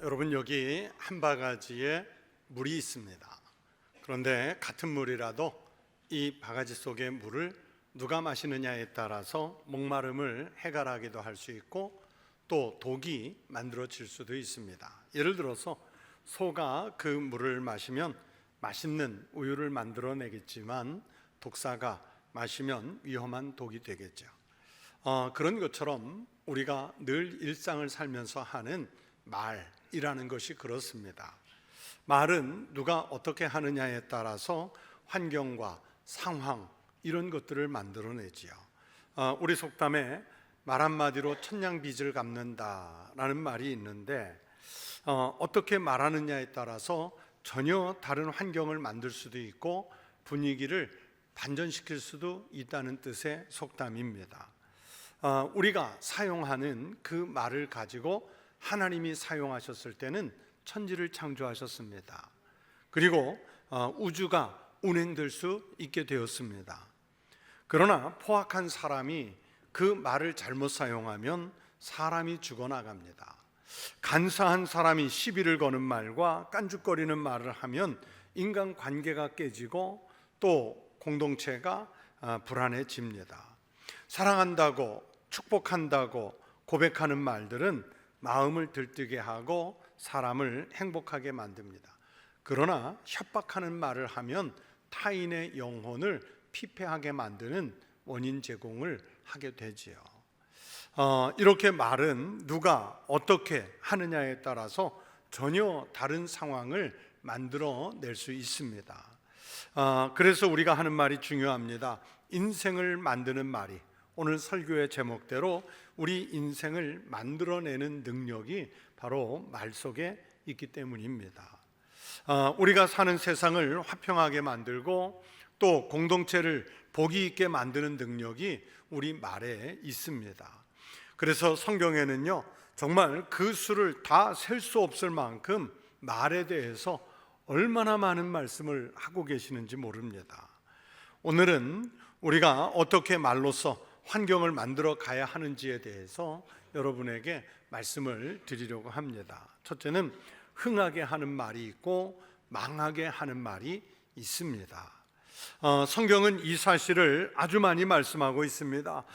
여러분 여기 한 바가지에 물이 있습니다. 그런데 같은 물이라도 이 바가지 속의 물을 누가 마시느냐에 따라서 목마름을 해결하기도 할 수 있고 또 독이 만들어질 수도 있습니다. 예를 들어서 소가 그 물을 마시면 맛있는 우유를 만들어내겠지만 독사가 마시면 위험한 독이 되겠죠. 그런 것처럼 우리가 늘 일상을 살면서 하는 말이라는 것이 그렇습니다. 말은 누가 어떻게 하느냐에 따라서 환경과 상황 이런 것들을 만들어내지요. 우리 속담에 말 한마디로 천냥빚을 갚는다라는 말이 있는데 어떻게 말하느냐에 따라서 전혀 다른 환경을 만들 수도 있고 분위기를 반전시킬 수도 있다는 뜻의 속담입니다. 우리가 사용하는 그 말을 가지고 하나님이 사용하셨을 때는 천지를 창조하셨습니다. 그리고 우주가 운행될 수 있게 되었습니다. 그러나 포악한 사람이 그 말을 잘못 사용하면 사람이 죽어나갑니다. 간사한 사람이 시비를 거는 말과 깐죽거리는 말을 하면 인간관계가 깨지고 또 공동체가 불안해집니다. 사랑한다고 축복한다고 고백하는 말들은 마음을 들뜨게 하고 사람을 행복하게 만듭니다. 그러나 협박하는 말을 하면 타인의 영혼을 피폐하게 만드는 원인 제공을 하게 되지요. 이렇게 말은 누가 어떻게 하느냐에 따라서 전혀 다른 상황을 만들어낼 수 있습니다. 그래서 우리가 하는 말이 중요합니다. 인생을 만드는 말이, 오늘 설교의 제목대로 우리 인생을 만들어내는 능력이 바로 말 속에 있기 때문입니다. 우리가 사는 세상을 화평하게 만들고 또 공동체를 복이 있게 만드는 능력이 우리 말에 있습니다. 그래서 성경에는요, 정말 그 수를 다 셀 수 없을 만큼 말에 대해서 얼마나 많은 말씀을 하고 계시는지 모릅니다. 오늘은 우리가 어떻게 말로써 환경을 만들어 가야 하는지에 대해서 여러분에게 말씀을 드리려고 합니다. 첫째는 흥하게 하는 말이 있고 망하게 하는 말이 있습니다. 성경은 이 사실을 아주 많이 말씀하고 있습니다.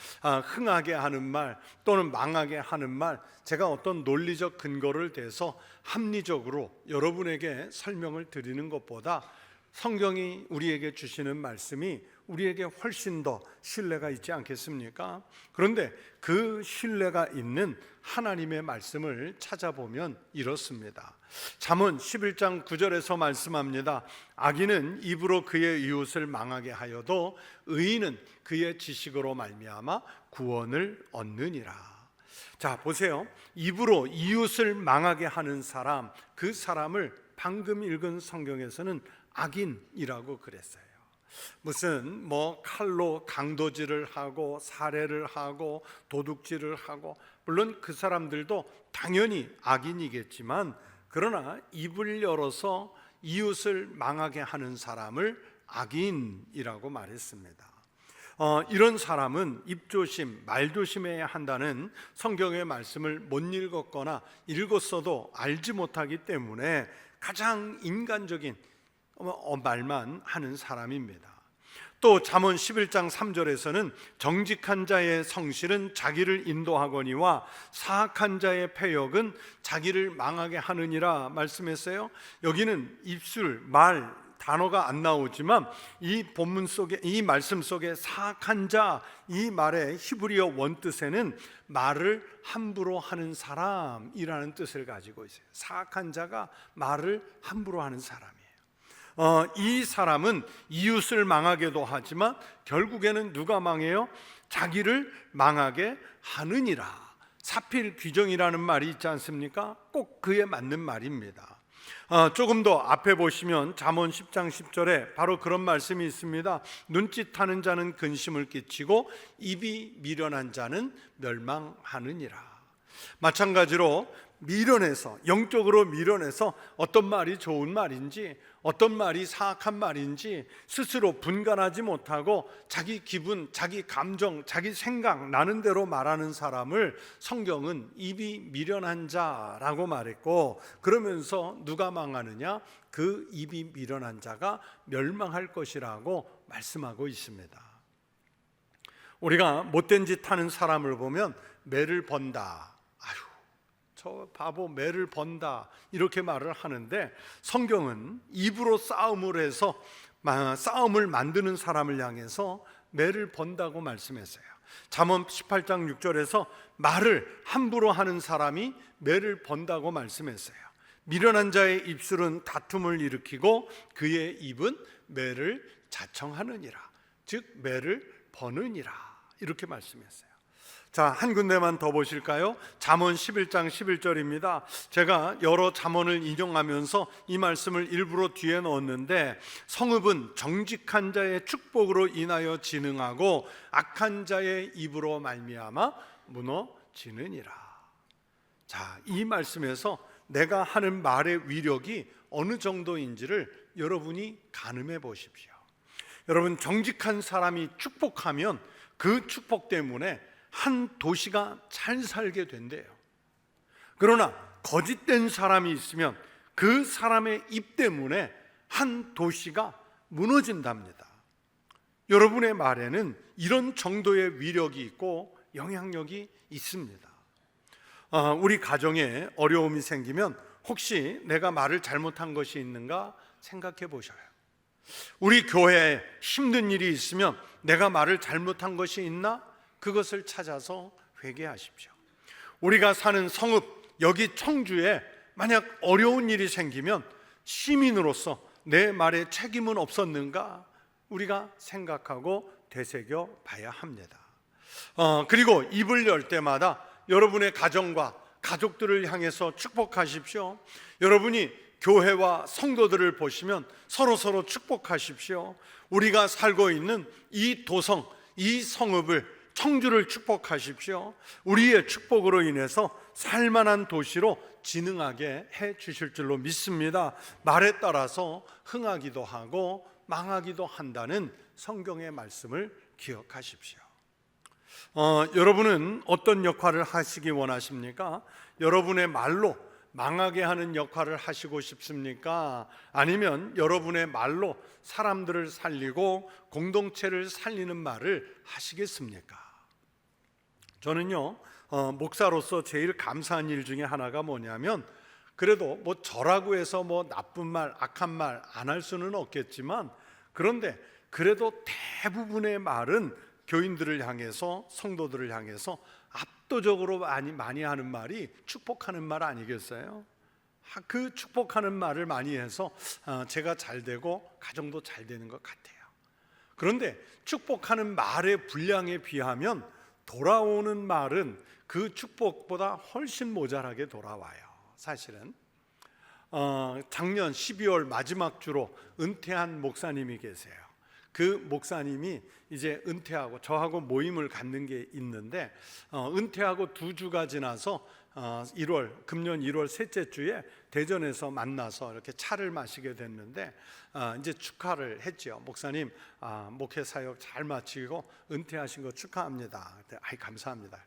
흥하게 하는 말 또는 망하게 하는 말, 제가 어떤 논리적 근거를 대서 합리적으로 여러분에게 설명을 드리는 것보다 성경이 우리에게 주시는 말씀이 우리에게 훨씬 더 신뢰가 있지 않겠습니까? 그런데 그 신뢰가 있는 하나님의 말씀을 찾아보면 이렇습니다. 잠언 11장 9절에서 말씀합니다. 악인은 입으로 그의 이웃을 망하게 하여도 의인은 그의 지식으로 말미암아 구원을 얻느니라. 자, 보세요. 입으로 이웃을 망하게 하는 사람, 그 사람을 방금 읽은 성경에서는 악인이라고 그랬어요. 무슨 칼로 강도질을 하고 살해를 하고 도둑질을 하고, 물론 그 사람들도 당연히 악인이겠지만 그러나 입을 열어서 이웃을 망하게 하는 사람을 악인이라고 말했습니다. 이런 사람은 입조심, 말조심해야 한다는 성경의 말씀을 못 읽었거나 읽었어도 알지 못하기 때문에 가장 인간적인 말만 하는 사람입니다. 또 잠언 11장 3절에서는 정직한 자의 성실은 자기를 인도하거니와 사악한 자의 패역은 자기를 망하게 하느니라 말씀했어요. 여기는 입술, 말 단어가 안 나오지만 이 본문 속에, 이 말씀 속에 사악한 자, 이 말의 히브리어 원뜻에는 말을 함부로 하는 사람이라는 뜻을 가지고 있어요. 사악한 자가 말을 함부로 하는 사람이에요. 이 사람은 이웃을 망하게도 하지만 결국에는 누가 망해요? 자기를 망하게 하느니라. 사필 귀정이라는 말이 있지 않습니까? 꼭 그에 맞는 말입니다. 조금 더 앞에 보시면 잠언 10장 10절에 바로 그런 말씀이 있습니다. 눈짓하는 자는 근심을 끼치고 입이 미련한 자는 멸망하느니라. 마찬가지로 밀어내서, 영적으로 밀어내서 어떤 말이 좋은 말인지, 어떤 말이 사악한 말인지 스스로 분간하지 못하고 자기 기분, 자기 감정, 자기 생각 나는 대로 말하는 사람을 성경은 입이 미련한 자라고 말했고, 그러면서 누가 망하느냐? 그 입이 미련한 자가 멸망할 것이라고 말씀하고 있습니다. 우리가 못된 짓 하는 사람을 보면 매를 번다, 아유 저 바보 매를 번다, 이렇게 말을 하는데, 성경은 입으로 싸움을 해서 싸움을 만드는 사람을 향해서 매를 번다고 말씀했어요. 잠언 18장 6절에서 말을 함부로 하는 사람이 매를 번다고 말씀했어요. 미련한 자의 입술은 다툼을 일으키고 그의 입은 매를 자청하느니라, 즉 매를 버느니라, 이렇게 말씀했어요. 자, 한 군데만 더 보실까요? 잠언 11장 11절입니다. 제가 여러 잠언을 인용하면서 이 말씀을 일부러 뒤에 넣었는데, 성읍은 정직한 자의 축복으로 인하여 진흥하고 악한 자의 입으로 말미암아 무너지느니라. 자, 이 말씀에서 내가 하는 말의 위력이 어느 정도인지를 여러분이 가늠해 보십시오. 여러분, 정직한 사람이 축복하면 그 축복 때문에 한 도시가 잘 살게 된대요. 그러나 거짓된 사람이 있으면 그 사람의 입 때문에 한 도시가 무너진답니다. 여러분의 말에는 이런 정도의 위력이 있고 영향력이 있습니다. 우리 가정에 어려움이 생기면 혹시 내가 말을 잘못한 것이 있는가 생각해 보셔요. 우리 교회에 힘든 일이 있으면 내가 말을 잘못한 것이 있나? 그것을 찾아서 회개하십시오. 우리가 사는 성읍, 여기 청주에 만약 어려운 일이 생기면 시민으로서 내 말에 책임은 없었는가? 우리가 생각하고 되새겨 봐야 합니다. 그리고 입을 열 때마다 여러분의 가정과 가족들을 향해서 축복하십시오. 여러분이 교회와 성도들을 보시면 서로 축복하십시오. 우리가 살고 있는 이 도성, 이 성읍을, 청주를 축복하십시오. 우리의 축복으로 인해서 살만한 도시로 진흥하게 해 주실 줄로 믿습니다. 말에 따라서 흥하기도 하고 망하기도 한다는 성경의 말씀을 기억하십시오. 여러분은 어떤 역할을 하시기 원하십니까? 여러분의 말로 망하게 하는 역할을 하시고 싶습니까? 아니면 여러분의 말로 사람들을 살리고 공동체를 살리는 말을 하시겠습니까? 저는요, 목사로서 제일 감사한 일 중에 하나가 뭐냐면, 그래도 뭐 저라고 해서 뭐 나쁜 말, 악한 말 안 할 수는 없겠지만, 그런데 그래도 대부분의 말은 교인들을 향해서, 성도들을 향해서 압도적으로 많이 하는 말이 축복하는 말 아니겠어요? 그 축복하는 말을 많이 해서 제가 잘 되고 가정도 잘 되는 것 같아요. 그런데 축복하는 말의 분량에 비하면 돌아오는 말은 그 축복보다 훨씬 모자라게 돌아와요. 사실은 작년 12월 마지막 주로 은퇴한 목사님이 계세요. 그 목사님이 이제 은퇴하고 저하고 모임을 갖는 게 있는데, 은퇴하고 2주가 지나서 금년 1월 셋째 주에 대전에서 만나서 이렇게 차를 마시게 됐는데, 이제 축하를 했죠. 목사님, 목회 사역 잘 마치고 은퇴하신 거 축하합니다. 아이, 감사합니다.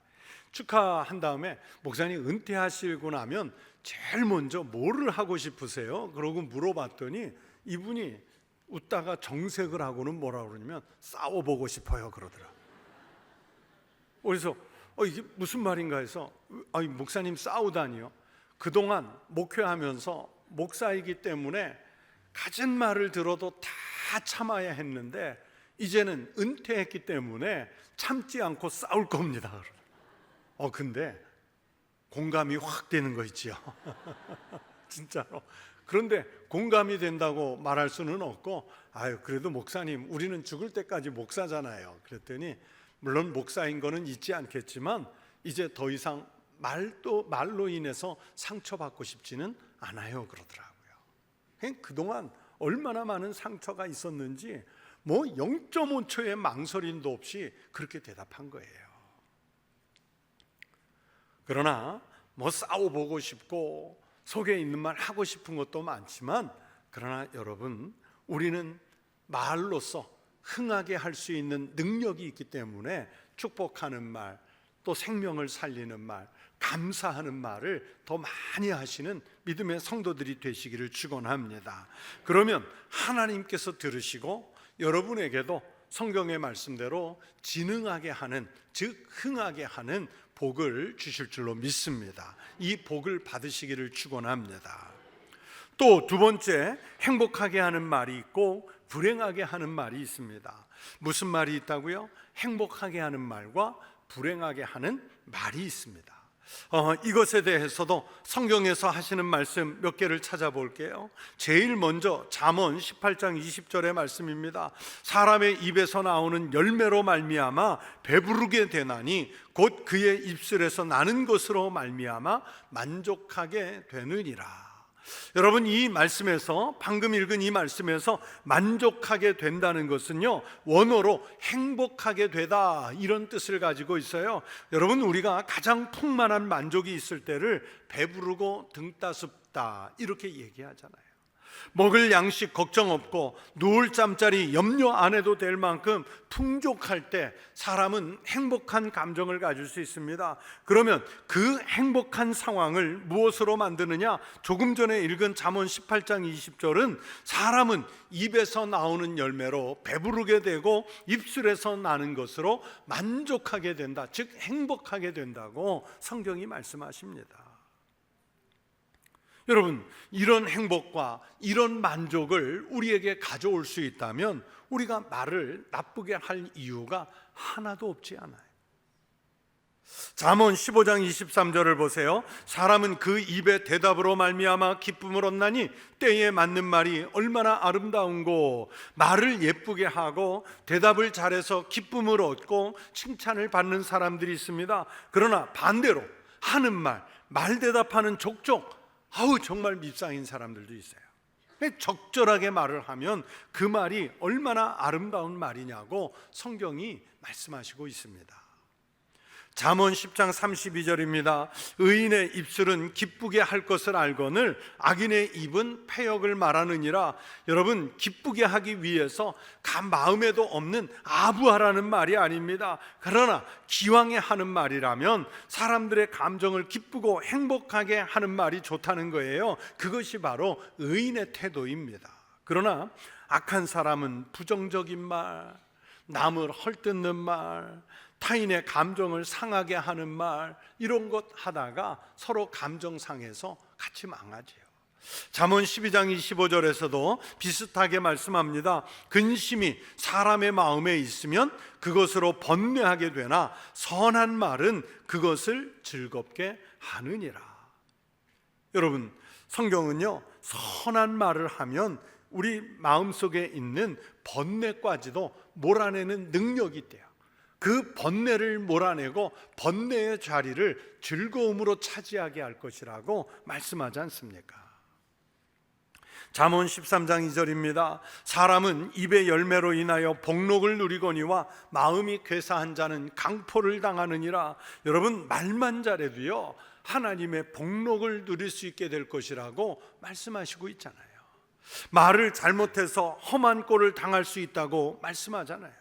축하한 다음에 목사님 은퇴하시고 나면 제일 먼저 뭐를 하고 싶으세요? 그러고 물어봤더니 이분이 웃다가 정색을 하고는 뭐라 그러냐면 싸워보고 싶어요 그러더라. 그래서 이게 무슨 말인가 해서, 목사님 싸우다니요? 그동안 목회하면서 목사이기 때문에 가진 말을 들어도 다 참아야 했는데 이제는 은퇴했기 때문에 참지 않고 싸울 겁니다. 근데 공감이 확 되는 거 있지요. 진짜로. 그런데 공감이 된다고 말할 수는 없고, 그래도 목사님, 우리는 죽을 때까지 목사잖아요. 그랬더니 물론 목사인 거는 잊지 않겠지만 이제 더 이상 말로 인해서 상처받고 싶지는 않아요 그러더라고요. 그동안 얼마나 많은 상처가 있었는지 뭐 0.5초의 망설임도 없이 그렇게 대답한 거예요. 그러나 뭐 싸워보고 싶고 속에 있는 말 하고 싶은 것도 많지만, 그러나 여러분, 우리는 말로써 흥하게 할 수 있는 능력이 있기 때문에 축복하는 말, 또 생명을 살리는 말, 감사하는 말을 더 많이 하시는 믿음의 성도들이 되시기를 축원합니다. 그러면 하나님께서 들으시고 여러분에게도 성경의 말씀대로 진흥하게 하는, 즉 흥하게 하는 복을 주실 줄로 믿습니다. 이 복을 받으시기를 축원합니다. 또 두 번째, 행복하게 하는 말이 있고 불행하게 하는 말이 있습니다. 무슨 말이 있다고요? 행복하게 하는 말과 불행하게 하는 말이 있습니다. 이것에 대해서도 성경에서 하시는 말씀 몇 개를 찾아볼게요. 제일 먼저 잠언 18장 20절의 말씀입니다. 사람의 입에서 나오는 열매로 말미암아 배부르게 되나니 곧 그의 입술에서 나는 것으로 말미암아 만족하게 되느니라. 여러분, 이 말씀에서, 방금 읽은 이 말씀에서 만족하게 된다는 것은요, 원어로 행복하게 되다, 이런 뜻을 가지고 있어요. 여러분, 우리가 가장 풍만한 만족이 있을 때를 배부르고 등 따숩다, 이렇게 얘기하잖아요. 먹을 양식 걱정 없고 누울 잠자리 염려 안 해도 될 만큼 풍족할 때 사람은 행복한 감정을 가질 수 있습니다. 그러면 그 행복한 상황을 무엇으로 만드느냐? 조금 전에 읽은 잠언 18장 20절은 사람은 입에서 나오는 열매로 배부르게 되고 입술에서 나는 것으로 만족하게 된다, 즉 행복하게 된다고 성경이 말씀하십니다. 여러분, 이런 행복과 이런 만족을 우리에게 가져올 수 있다면 우리가 말을 나쁘게 할 이유가 하나도 없지 않아요. 잠언 15장 23절을 보세요. 사람은 그 입의 대답으로 말미암아 기쁨을 얻나니 때에 맞는 말이 얼마나 아름다운고. 말을 예쁘게 하고 대답을 잘해서 기쁨을 얻고 칭찬을 받는 사람들이 있습니다. 그러나 반대로 하는 말 대답하는 족족, 정말 밉상인 사람들도 있어요. 적절하게 말을 하면 그 말이 얼마나 아름다운 말이냐고 성경이 말씀하시고 있습니다. 잠언 10장 32절입니다. 의인의 입술은 기쁘게 할 것을 알거늘 악인의 입은 패역을 말하느니라. 여러분, 기쁘게 하기 위해서 마음에도 없는 아부하라는 말이 아닙니다. 그러나 기왕에 하는 말이라면 사람들의 감정을 기쁘고 행복하게 하는 말이 좋다는 거예요. 그것이 바로 의인의 태도입니다. 그러나 악한 사람은 부정적인 말, 남을 헐뜯는 말, 타인의 감정을 상하게 하는 말, 이런 것 하다가 서로 감정 상해서 같이 망하지요. 잠언 12장 25절에서도 비슷하게 말씀합니다. 근심이 사람의 마음에 있으면 그것으로 번뇌하게 되나 선한 말은 그것을 즐겁게 하느니라. 여러분, 성경은요, 선한 말을 하면 우리 마음속에 있는 번뇌까지도 몰아내는 능력이 있대요. 그 번뇌를 몰아내고 번뇌의 자리를 즐거움으로 차지하게 할 것이라고 말씀하지 않습니까? 잠언 13장 2절입니다. 사람은 입의 열매로 인하여 복록을 누리거니와 마음이 괴사한 자는 강포를 당하느니라. 여러분, 말만 잘해도요, 하나님의 복록을 누릴 수 있게 될 것이라고 말씀하시고 있잖아요. 말을 잘못해서 험한 꼴을 당할 수 있다고 말씀하잖아요.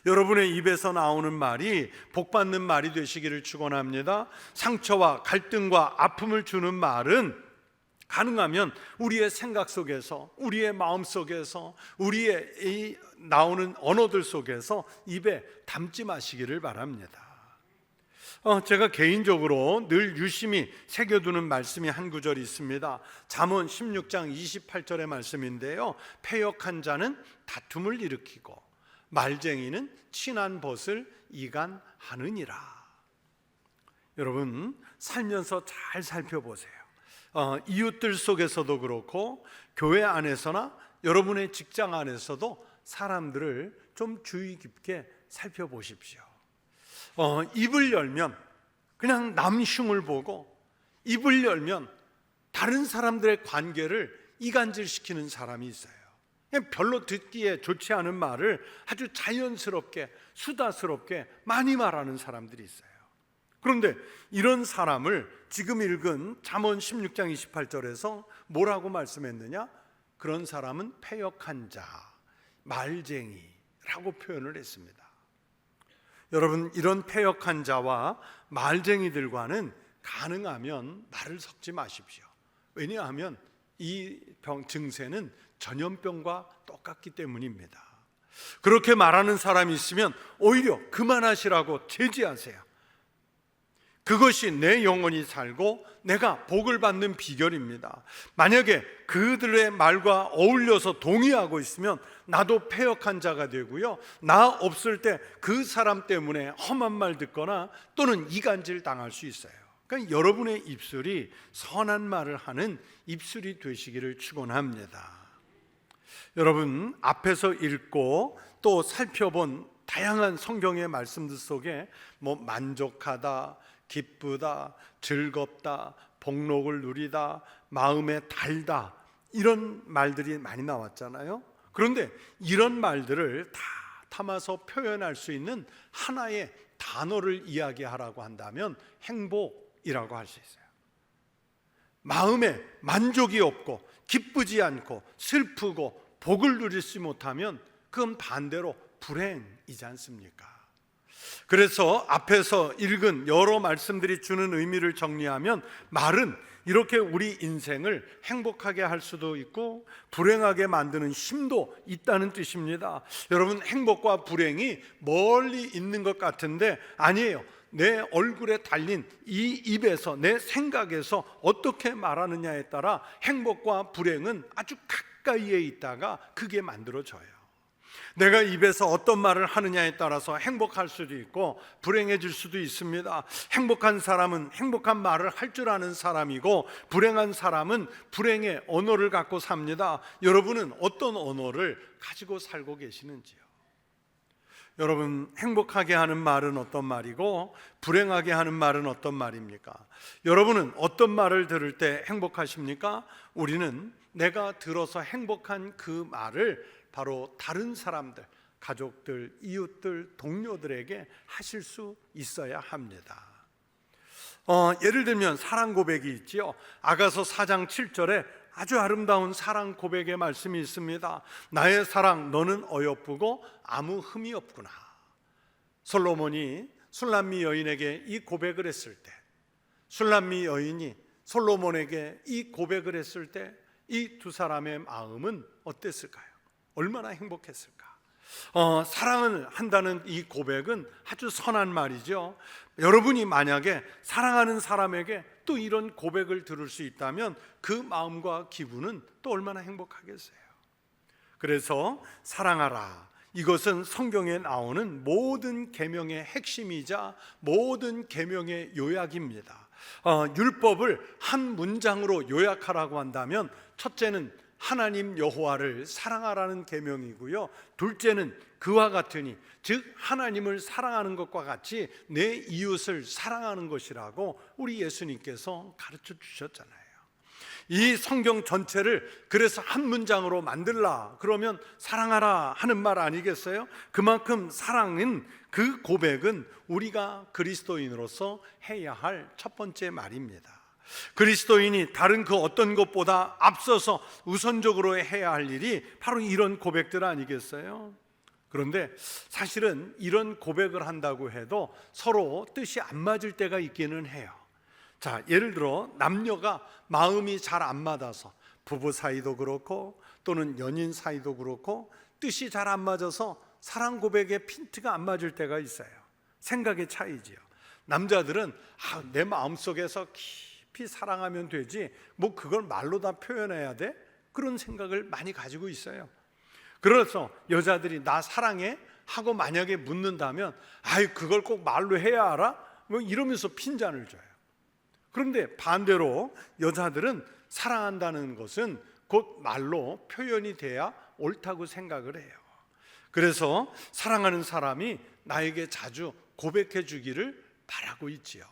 여러분의 입에서 나오는 말이 복받는 말이 되시기를 축원합니다. 상처와 갈등과 아픔을 주는 말은 가능하면 우리의 생각 속에서, 우리의 마음 속에서, 우리의 이 나오는 언어들 속에서 입에 담지 마시기를 바랍니다. 제가 개인적으로 늘 유심히 새겨두는 말씀이 한 구절이 있습니다. 잠언 16장 28절의 말씀인데요, 패역한 자는 다툼을 일으키고 말쟁이는 친한 벗을 이간하느니라. 여러분, 살면서 잘 살펴보세요. 이웃들 속에서도 그렇고 교회 안에서나 여러분의 직장 안에서도 사람들을 좀 주의 깊게 살펴보십시오. 입을 열면 그냥 남 흉을 보고, 입을 열면 다른 사람들의 관계를 이간질시키는 사람이 있어요. 별로 듣기에 좋지 않은 말을 아주 자연스럽게, 수다스럽게 많이 말하는 사람들이 있어요. 그런데 이런 사람을 지금 읽은 잠언 16장 28절에서 뭐라고 말씀했느냐? 그런 사람은 패역한 자, 말쟁이라고 표현을 했습니다. 여러분, 이런 패역한 자와 말쟁이들과는 가능하면 말을 섞지 마십시오. 왜냐하면 이 증세는 전염병과 똑같기 때문입니다. 그렇게 말하는 사람이 있으면 오히려 그만하시라고 제지하세요. 그것이 내 영혼이 살고 내가 복을 받는 비결입니다. 만약에 그들의 말과 어울려서 동의하고 있으면 나도 패역한 자가 되고요, 나 없을 때 그 사람 때문에 험한 말 듣거나 또는 이간질 당할 수 있어요. 그러니까 여러분의 입술이 선한 말을 하는 입술이 되시기를 축원합니다. 여러분, 앞에서 읽고 또 살펴본 다양한 성경의 말씀들 속에 만족하다, 기쁘다, 즐겁다, 복록을 누리다, 마음에 달다, 이런 말들이 많이 나왔잖아요. 그런데 이런 말들을 다 담아서 표현할 수 있는 하나의 단어를 이야기하라고 한다면 행복이라고 할 수 있어요. 마음에 만족이 없고 기쁘지 않고 슬프고 복을 누리지 못하면 그건 반대로 불행이지 않습니까? 그래서 앞에서 읽은 여러 말씀들이 주는 의미를 정리하면 말은 이렇게 우리 인생을 행복하게 할 수도 있고 불행하게 만드는 힘도 있다는 뜻입니다. 여러분, 행복과 불행이 멀리 있는 것 같은데 아니에요. 내 얼굴에 달린 이 입에서, 내 생각에서 어떻게 말하느냐에 따라 행복과 불행은 아주 가까이에 있다가 그게 만들어져요. 내가 입에서 어떤 말을 하느냐에 따라서 행복할 수도 있고 불행해질 수도 있습니다. 행복한 사람은 행복한 말을 할 줄 아는 사람이고 불행한 사람은 불행의 언어를 갖고 삽니다. 여러분은 어떤 언어를 가지고 살고 계시는지요? 여러분, 행복하게 하는 말은 어떤 말이고 불행하게 하는 말은 어떤 말입니까? 여러분은 어떤 말을 들을 때 행복하십니까? 우리는 내가 들어서 행복한 그 말을 바로 다른 사람들, 가족들, 이웃들, 동료들에게 하실 수 있어야 합니다. 예를 들면 사랑 고백이 있지요. 아가서 4장 7절에 아주 아름다운 사랑 고백의 말씀이 있습니다. 나의 사랑, 너는 어여쁘고 아무 흠이 없구나. 솔로몬이 술람미 여인에게 이 고백을 했을 때, 술람미 여인이 솔로몬에게 이 고백을 했을 때 이 두 사람의 마음은 어땠을까요? 얼마나 행복했을까? 사랑을 한다는 이 고백은 아주 선한 말이죠. 여러분이 만약에 사랑하는 사람에게 또 이런 고백을 들을 수 있다면 그 마음과 기분은 또 얼마나 행복하겠어요. 그래서 사랑하라, 이것은 성경에 나오는 모든 계명의 핵심이자 모든 계명의 요약입니다. 율법을 한 문장으로 요약하라고 한다면 첫째는 하나님 여호와를 사랑하라는 계명이고요, 둘째는 그와 같으니, 즉 하나님을 사랑하는 것과 같이 내 이웃을 사랑하는 것이라고 우리 예수님께서 가르쳐 주셨잖아요. 이 성경 전체를 그래서 한 문장으로 만들라 그러면 사랑하라 하는 말 아니겠어요? 그만큼 사랑은, 그 고백은 우리가 그리스도인으로서 해야 할 첫 번째 말입니다. 그리스도인이 다른 그 어떤 것보다 앞서서 우선적으로 해야 할 일이 바로 이런 고백들 아니겠어요? 그런데 사실은 이런 고백을 한다고 해도 서로 뜻이 안 맞을 때가 있기는 해요. 자, 예를 들어 남녀가 마음이 잘 안 맞아서, 부부 사이도 그렇고 또는 연인 사이도 그렇고 뜻이 잘 안 맞아서 사랑 고백의 핀트가 안 맞을 때가 있어요. 생각의 차이지요. 남자들은 내 마음속에서 깊이 사랑하면 되지 뭐 그걸 말로 다 표현해야 돼? 그런 생각을 많이 가지고 있어요. 그래서 여자들이 나 사랑해? 하고 만약에 묻는다면 그걸 꼭 말로 해야 알아? 뭐 이러면서 핀잔을 줘요. 그런데 반대로 여자들은 사랑한다는 것은 곧 말로 표현이 돼야 옳다고 생각을 해요. 그래서 사랑하는 사람이 나에게 자주 고백해 주기를 바라고 있지요.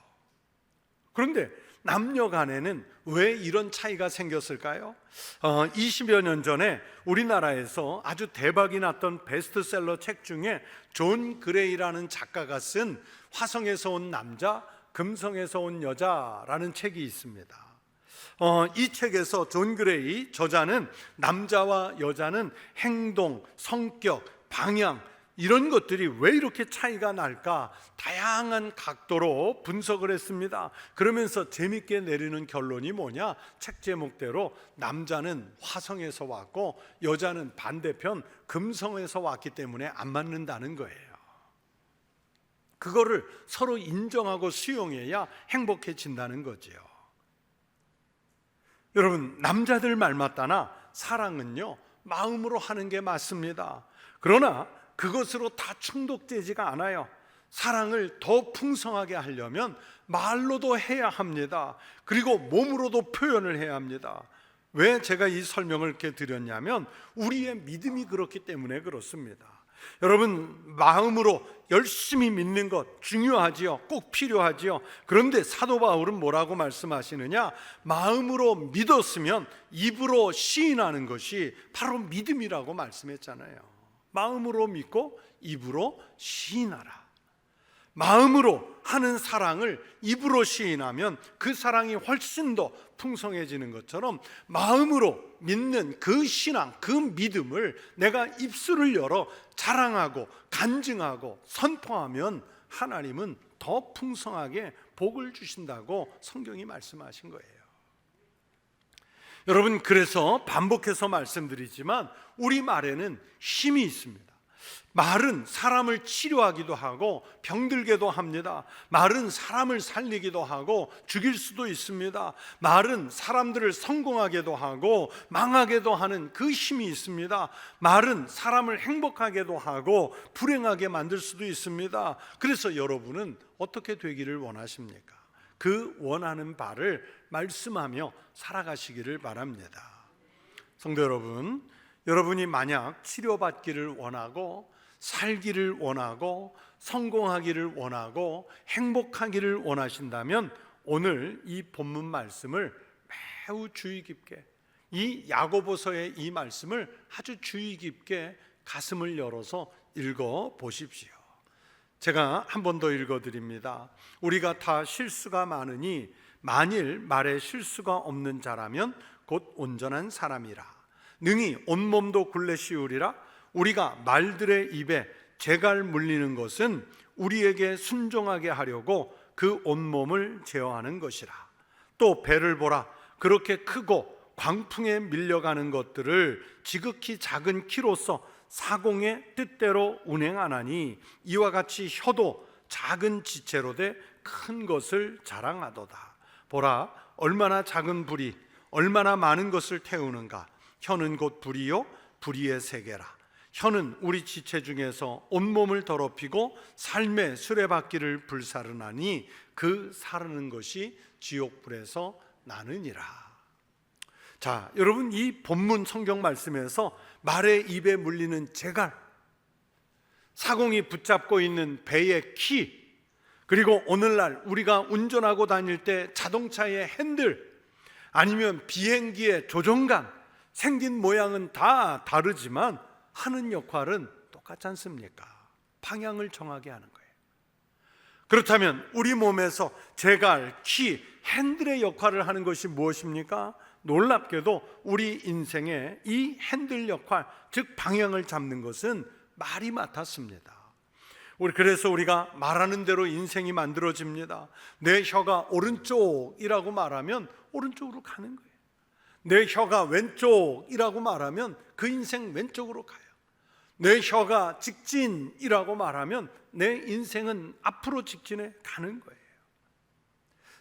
그런데 남녀 간에는 왜 이런 차이가 생겼을까요? 20여 년 전에 우리나라에서 아주 대박이 났던 베스트셀러 책 중에 존 그레이라는 작가가 쓴 화성에서 온 남자, 금성에서 온 여자라는 책이 있습니다. 이 책에서 존 그레이 저자는 남자와 여자는 행동, 성격, 방향 이런 것들이 왜 이렇게 차이가 날까 다양한 각도로 분석을 했습니다. 그러면서 재밌게 내리는 결론이 뭐냐? 책 제목대로 남자는 화성에서 왔고 여자는 반대편 금성에서 왔기 때문에 안 맞는다는 거예요. 그거를 서로 인정하고 수용해야 행복해진다는 거지요. 여러분, 남자들 말 맞다나 사랑은요 마음으로 하는 게 맞습니다. 그러나 그것으로 다 충족되지가 않아요. 사랑을 더 풍성하게 하려면 말로도 해야 합니다. 그리고 몸으로도 표현을 해야 합니다. 왜 제가 이 설명을 이렇게 드렸냐면 우리의 믿음이 그렇기 때문에 그렇습니다. 여러분, 마음으로 열심히 믿는 것 중요하지요. 꼭 필요하지요. 그런데 사도 바울은 뭐라고 말씀하시느냐? 마음으로 믿었으면 입으로 시인하는 것이 바로 믿음이라고 말씀했잖아요. 마음으로 믿고 입으로 시인하라. 마음으로 하는 사랑을 입으로 시인하면 그 사랑이 훨씬 더 풍성해지는 것처럼 마음으로 믿는 그 신앙, 그 믿음을 내가 입술을 열어 자랑하고 간증하고 선포하면 하나님은 더 풍성하게 복을 주신다고 성경이 말씀하신 거예요. 여러분, 그래서 반복해서 말씀드리지만 우리 말에는 힘이 있습니다. 말은 사람을 치료하기도 하고 병들게도 합니다. 말은 사람을 살리기도 하고 죽일 수도 있습니다. 말은 사람들을 성공하게도 하고 망하게도 하는 그 힘이 있습니다. 말은 사람을 행복하게도 하고 불행하게 만들 수도 있습니다. 그래서 여러분은 어떻게 되기를 원하십니까? 그 원하는 바를 말씀하며 살아가시기를 바랍니다. 성도 여러분, 여러분이 만약 치료받기를 원하고 살기를 원하고 성공하기를 원하고 행복하기를 원하신다면 오늘 이 본문 말씀을 매우 주의 깊게, 이 야고보서의 이 말씀을 아주 주의 깊게 가슴을 열어서 읽어 보십시오. 제가 한 번 더 읽어드립니다. 우리가 다 실수가 많으니 만일 말에 실수가 없는 자라면 곧 온전한 사람이라. 능히 온몸도 굴레 씌우리라. 우리가 말들의 입에 재갈 물리는 것은 우리에게 순종하게 하려고 그 온몸을 제어하는 것이라. 또 배를 보라. 그렇게 크고 광풍에 밀려가는 것들을 지극히 작은 키로서 사공의 뜻대로 운행하나니 이와 같이 혀도 작은 지체로 돼 큰 것을 자랑하도다. 보라, 얼마나 작은 불이 얼마나 많은 것을 태우는가. 혀는 곧 불이요 불의의 세계라. 혀는 우리 지체 중에서 온몸을 더럽히고 삶의 수레바퀴를 불사르나니 그 사르는 것이 지옥불에서 나느니라. 자, 여러분, 이 본문 성경 말씀에서 말의 입에 물리는 재갈, 사공이 붙잡고 있는 배의 키, 그리고 오늘날 우리가 운전하고 다닐 때 자동차의 핸들, 아니면 비행기의 조종관, 생긴 모양은 다 다르지만 하는 역할은 똑같지 않습니까? 방향을 정하게 하는 거예요. 그렇다면 우리 몸에서 재갈, 키, 핸들의 역할을 하는 것이 무엇입니까? 놀랍게도 우리 인생의 이 핸들 역할, 즉 방향을 잡는 것은 말이 맡았습니다. 그래서 우리가 말하는 대로 인생이 만들어집니다. 내 혀가 오른쪽이라고 말하면 오른쪽으로 가는 거예요. 내 혀가 왼쪽이라고 말하면 그 인생 왼쪽으로 가요. 내 혀가 직진이라고 말하면 내 인생은 앞으로 직진해 가는 거예요.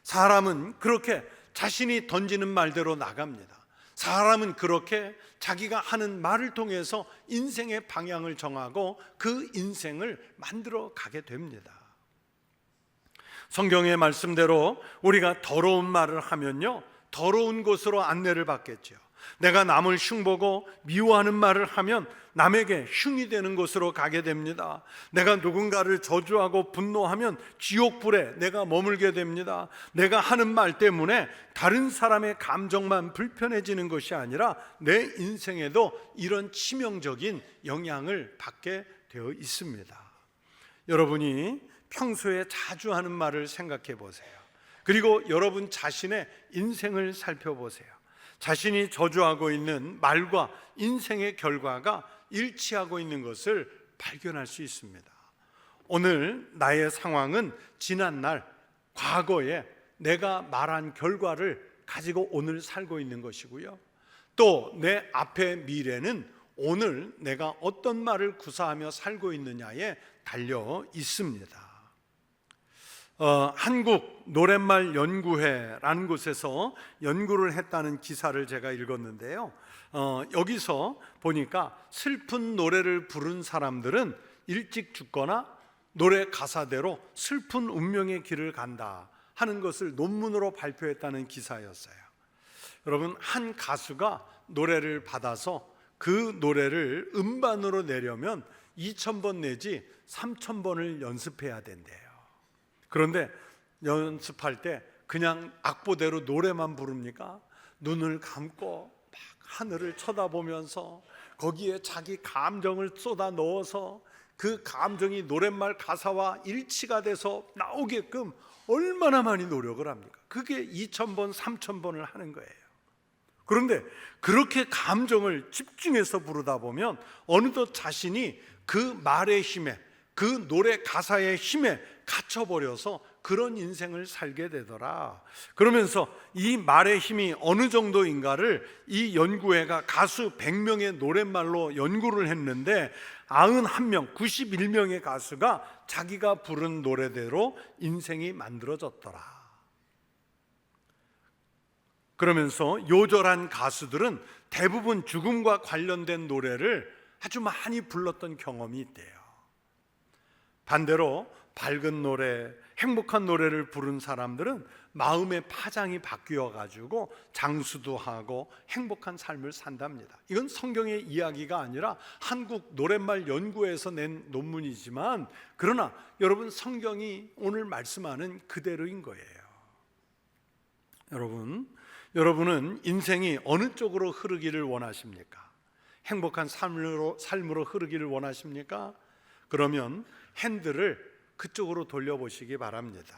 사람은 그렇게 자신이 던지는 말대로 나갑니다. 사람은 그렇게 자기가 하는 말을 통해서 인생의 방향을 정하고 그 인생을 만들어 가게 됩니다. 성경의 말씀대로 우리가 더러운 말을 하면요, 더러운 곳으로 안내를 받겠죠. 내가 남을 흉보고 미워하는 말을 하면 남에게 흉이 되는 곳으로 가게 됩니다. 내가 누군가를 저주하고 분노하면 지옥불에 내가 머물게 됩니다. 내가 하는 말 때문에 다른 사람의 감정만 불편해지는 것이 아니라 내 인생에도 이런 치명적인 영향을 받게 되어 있습니다. 여러분이 평소에 자주 하는 말을 생각해 보세요. 그리고 여러분 자신의 인생을 살펴보세요. 자신이 저주하고 있는 말과 인생의 결과가 일치하고 있는 것을 발견할 수 있습니다. 오늘 나의 상황은 지난날, 과거에 내가 말한 결과를 가지고 오늘 살고 있는 것이고요. 또 내 앞의 미래는 오늘 내가 어떤 말을 구사하며 살고 있느냐에 달려 있습니다. 한국 노랫말 연구회라는 곳에서 연구를 했다는 기사를 제가 읽었는데요. 여기서 보니까 슬픈 노래를 부른 사람들은 일찍 죽거나 노래 가사대로 슬픈 운명의 길을 간다 하는 것을 논문으로 발표했다는 기사였어요. 여러분, 한 가수가 노래를 받아서 그 노래를 음반으로 내려면 2,000번 내지 3,000번을 연습해야 된대요. 그런데 연습할 때 그냥 악보대로 노래만 부릅니까? 눈을 감고 막 하늘을 쳐다보면서 거기에 자기 감정을 쏟아 넣어서 그 감정이 노랫말 가사와 일치가 돼서 나오게끔 얼마나 많이 노력을 합니까? 그게 2,000번, 3,000번을 하는 거예요. 그런데 그렇게 감정을 집중해서 부르다 보면 어느덧 자신이 그 말의 힘에, 그 노래 가사의 힘에 갇혀버려서 그런 인생을 살게 되더라. 그러면서 이 말의 힘이 어느 정도인가를 이 연구회가 가수 100명의 노랫말로 연구를 했는데 91명, 91명의 가수가 자기가 부른 노래대로 인생이 만들어졌더라. 그러면서 요절한 가수들은 대부분 죽음과 관련된 노래를 아주 많이 불렀던 경험이 있대요. 반대로 밝은 노래, 행복한 노래를 부른 사람들은 마음의 파장이 바뀌어 가지고 장수도 하고 행복한 삶을 산답니다. 이건 성경의 이야기가 아니라 한국 노랫말 연구에서 낸 논문이지만, 그러나 여러분, 성경이 오늘 말씀하는 그대로인 거예요. 여러분은 인생이 어느 쪽으로 흐르기를 원하십니까? 행복한 삶으로 흐르기를 원하십니까? 그러면 핸들을 그쪽으로 돌려보시기 바랍니다.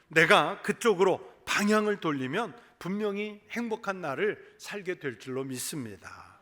내가 그쪽으로 방향을 돌리면 분명히 행복한 날을 살게 될 줄로 믿습니다.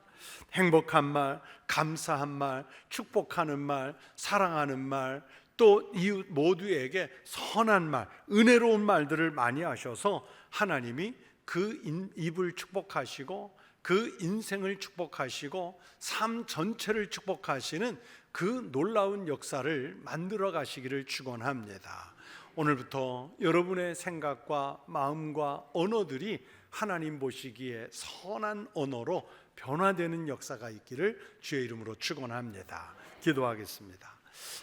행복한 말, 감사한 말, 축복하는 말, 사랑하는 말, 또 이웃 모두에게 선한 말, 은혜로운 말들을 많이 하셔서 하나님이 그 입을 축복하시고 그 인생을 축복하시고 삶 전체를 축복하시는 그 놀라운 역사를 만들어 가시기를 축원합니다. 오늘부터 여러분의 생각과 마음과 언어들이 하나님 보시기에 선한 언어로 변화되는 역사가 있기를 주의 이름으로 축원합니다. 기도하겠습니다.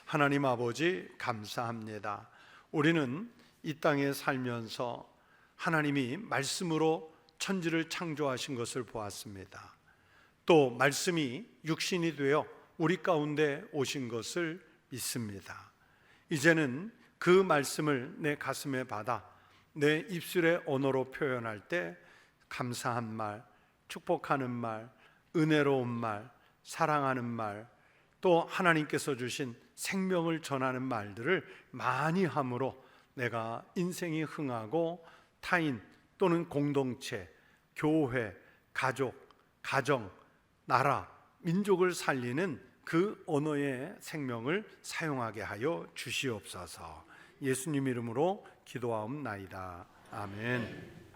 하나님 아버지, 감사합니다. 우리는 이 땅에 살면서 하나님이 말씀으로 천지를 창조하신 것을 보았습니다. 또 말씀이 육신이 되어 우리 가운데 오신 것을 믿습니다. 이제는 그 말씀을 내 가슴에 받아 내 입술의 언어로 표현할 때 감사한 말, 축복하는 말, 은혜로운 말, 사랑하는 말, 또 하나님께서 주신 생명을 전하는 말들을 많이 함으로 내가 인생이 흥하고 타인 또는 공동체, 교회, 가족, 가정, 나라, 민족을 살리는 그 언어의 생명을 사용하게 하여 주시옵소서. 예수님 이름으로 기도하옵나이다. 아멘.